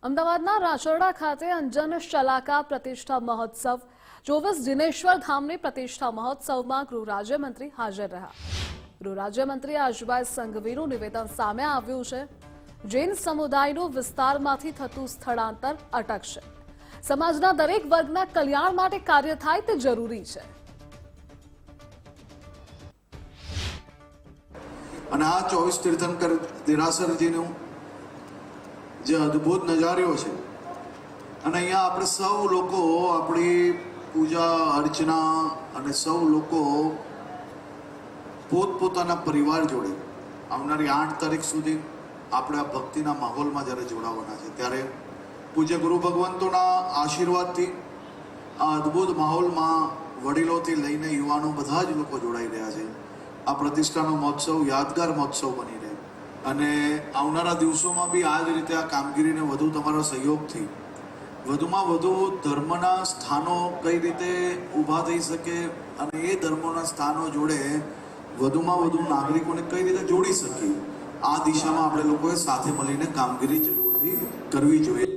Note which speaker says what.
Speaker 1: અમદાવાદના રાચરડા ખાતે અંજન શલાકા પ્રતિષ્ઠા મહોત્સવ 24 જિનેશ્વર ધામની પ્રતિષ્ઠા મહોત્સવમાં ગૃહ રાજ્યમંત્રી હાજર રહ્યા. ગૃહ રાજ્યમંત્રી આશુભાઈ સંઘવીનું નિવેદન સામે આવ્યું છે. જૈન સમુદાયનું વિસ્તારમાંથી થતું સ્થળાંતર અટકશે. સમાજના દરેક વર્ગના કલ્યાણ માટે કાર્ય થાય તે જરૂરી છે.
Speaker 2: અને આ 24 તીર્થંકર દેરાસરજીનું જે અદ્ભુત નજારો છે અને અહીંયા આપણે સૌ લોકો આપણી પૂજા અર્ચના અને સૌ લોકો પોતપોતાના પરિવાર જોડે આવનારી 8 તારીખ સુધી આપણે આ ભક્તિના માહોલમાં જ્યારે જોડાવાના છે ત્યારે પૂજ્ય ગુરુ ભગવંતોના આશીર્વાદથી આ અદ્ભુત માહોલમાં વડીલોથી લઈને યુવાનો બધા જ લોકો જોડાઈ રહ્યા છે. આ પ્રતિષ્ઠાનો મહોત્સવ યાદગાર મહોત્સવ બની રહે અને આવનારા દિવસોમાં બી આ જ રીતે આ કામગીરીને વધુ તમારા સહયોગથી વધુમાં વધુ ધર્મના સ્થાનો કઈ રીતે ઊભા થઈ શકે અને એ ધર્મોના સ્થાનો જોડે વધુમાં વધુ નાગરિકોને કઈ રીતે જોડી શકીએ આ દિશામાં આપણે લોકોએ સાથે મળીને કામગીરી જરૂરથી કરવી જોઈએ.